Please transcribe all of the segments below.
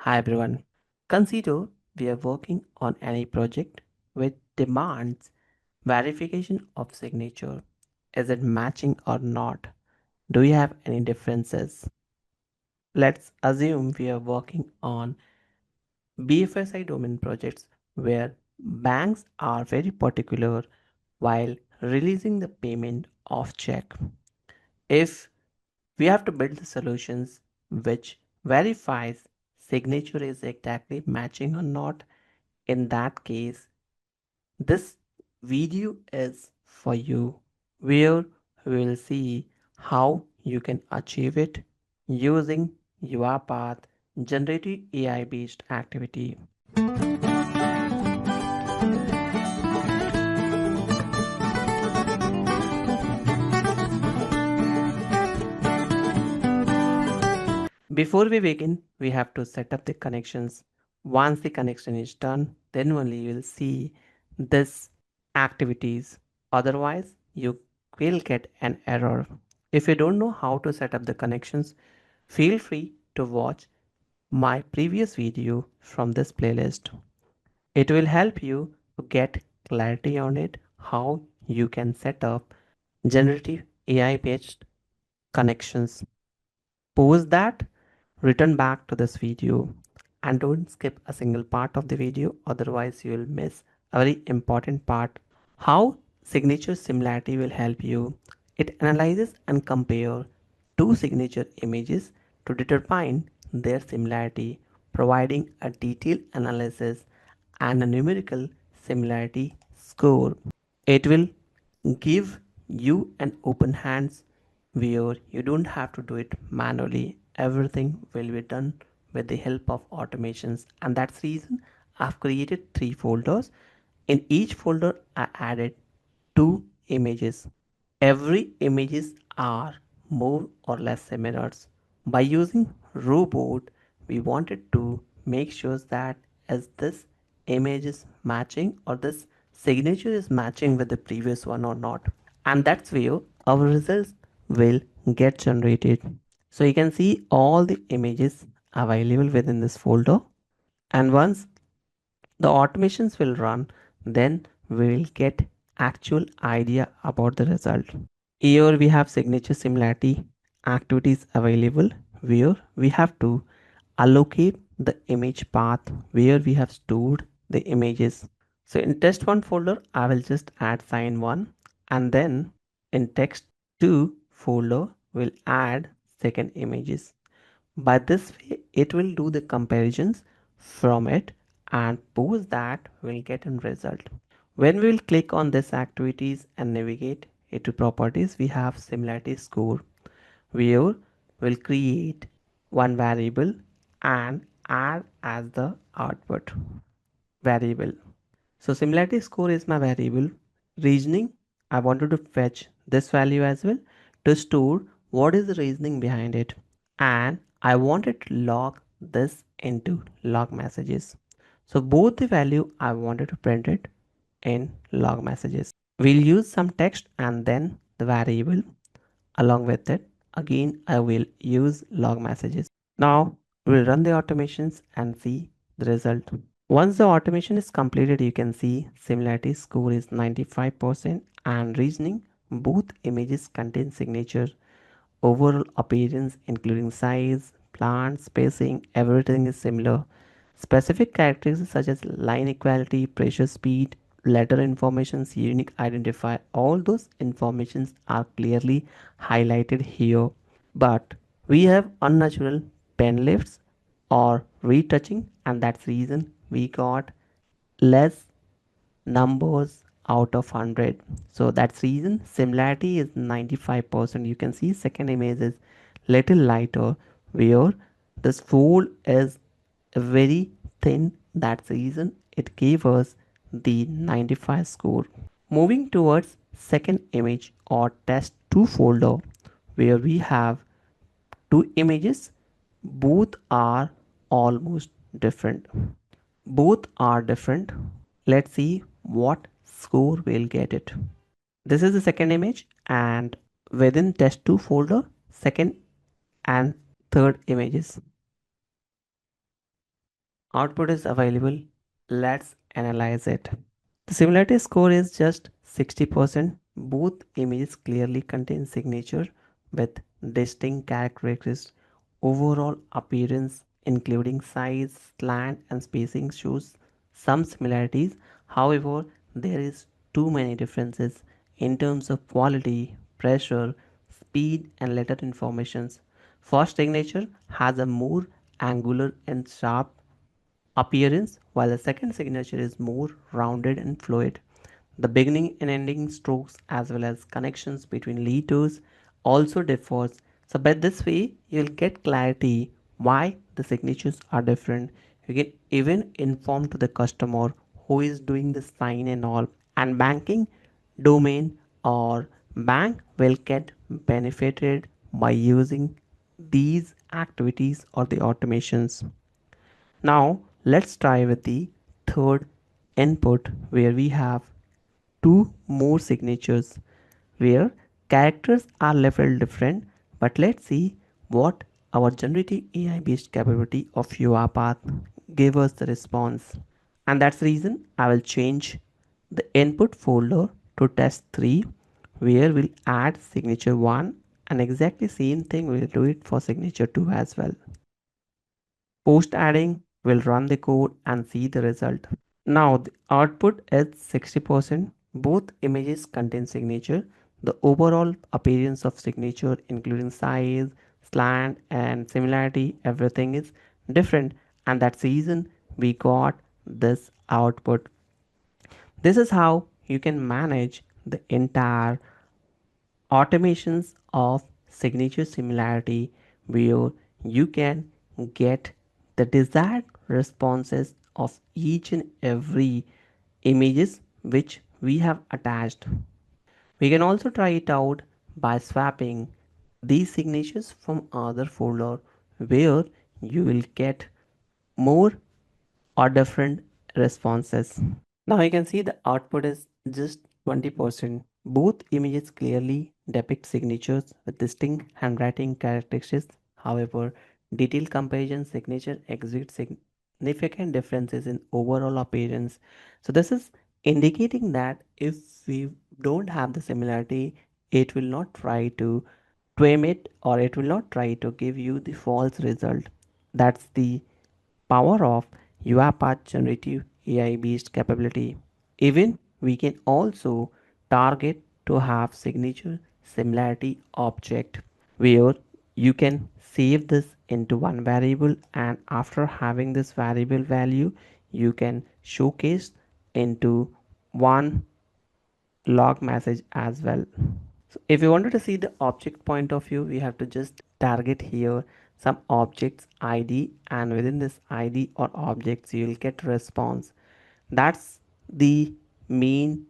Hi everyone. Consider we are working on any project which demands verification of signature. Is it matching or not? Do you have any differences? Let's assume we are working on BFSI domain projects where banks are very particular while releasing the payment of check. If we have to build the solutions which verifies signature is exactly matching or not. In that case, this video is for you where we will see how you can achieve it using UiPath generative AI based activity. Before we begin, we have to set up the connections. Once the connection is done, then only you will see this activities. Otherwise, you will get an error. If you don't know how to set up the connections, feel free to watch my previous video from this playlist. It will help you to get clarity on it, how you can set up generative AI based connections. Pause that, return back to this video, and don't skip a single part of the video, otherwise you will miss a very important part. How signature similarity will help you. It analyzes and compare two signature images to determine their similarity, providing a detailed analysis and a numerical similarity score. It will give you an open hands where you don't have to do it manually. Everything will be done with the help of automations, and that's the reason I've created three folders. In each folder, I added two images. Every images are more or less similar. By using robot, we wanted to make sure that as this image is matching or this signature is matching with the previous one or not. And that's where our results will get generated. So you can see all the images available within this folder. And once the automations will run, then we will get actual idea about the result. Here we have signature similarity activities available where we have to allocate the image path where we have stored the images. So in test one folder, I will just add sign one, and then in text two folder, we'll add second images. By this way, it will do the comparisons from it, and post that we'll get a result. When we will click on this activities and navigate into properties, we have similarity score where we'll create one variable and add as the output variable. So similarity score is my variable. Reasoning, I wanted to fetch this value as well to store what is the reasoning behind it. And I wanted to log this into log messages. So both the value I wanted to print it in log messages. We'll use some text and then the variable along with it. Again, I will use log messages. Now we'll run the automations and see the result. Once the automation is completed, you can see similarity score is 95% and reasoning. Both images contain signature. Overall appearance, including size, plant, spacing, everything is similar. Specific characteristics such as line equality, pressure speed, letter informations, unique identifier, all those informations are clearly highlighted here. But we have unnatural pen lifts or retouching, and that's the reason we got less numbers out of 100. So that's reason similarity is 95%. You can see second image is little lighter where this fold is very thin. That's the reason it gave us the 95 score. Moving towards second image or test 2 folder where we have two images, both are almost different. Both are different. Let's see what score we'll get it. This is the second image, and within test2 folder, second and third images. output is available. Let's analyze it. The similarity score is just 60%. Both images clearly contain signature with distinct characteristics. Overall appearance, including size, slant, and spacing, shows some similarities. However, there is too many differences in terms of quality, pressure, speed, and letter informations. First signature has a more angular and sharp appearance, while the second signature is more rounded and fluid. The beginning and ending strokes as well as connections between letters also differs. So by this way, you'll get clarity why the signatures are different. You can even inform to the customer who is doing the sign and all. And banking domain or bank will get benefited by using these activities or the automations. Now let's try with the third input where we have two more signatures where characters are level different, but let's see what our generative AI based capability of UiPath gave us the response. And that's the reason I will change the input folder to test 3 where we'll add signature 1 and exactly same thing we'll do it for signature 2 as well. Post adding, we'll run the code and see the result. Now the output is 60%. Both images contain signature. The overall appearance of signature, including size, slant, and similarity, everything is different. And that's the reason we got this output. This is how you can manage the entire automations of signature similarity where you can get the desired responses of each and every images which we have attached. We can also try it out by swapping these signatures from other folder where you will get more or different responses. Now you can see the output is just 20%. Both images clearly depict signatures with distinct handwriting characteristics. However, detailed comparison signature exhibits significant differences in overall appearance. So this is indicating that if we don't have the similarity, it will not try to tame it or it will not try to give you the false result. That's the power of UiPath generative AI based capability. Even we can also target to have signature similarity object where you can save this into one variable and after having this variable value you can showcase into one log message as well. So if you wanted to see the object point of view, we have to just target here some objects ID and within this ID or objects you will get response. That's the main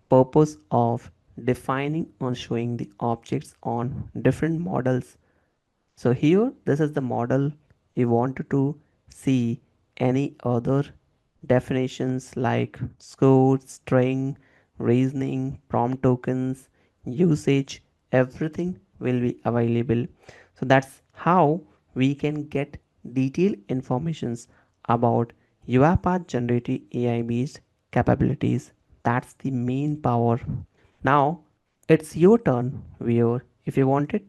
purpose of defining or showing the objects on different models. So here, this is the model. We wanted to see any other definitions like score, string, reasoning, prompt tokens, usage, everything will be available. So that's how we can get detailed informations about UiPath generative AI based capabilities. That's the main power. Now it's your turn, viewer. If you wanted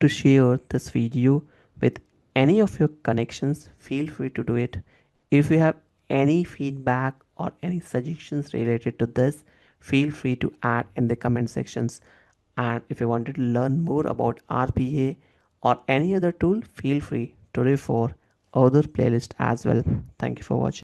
to share this video with any of your connections, feel free to do it. If you have any feedback or any suggestions related to this, feel free to add in the comment sections. And if you wanted to learn more about RPA or any other tool, feel free to refer other playlist as well. Thank you for watching.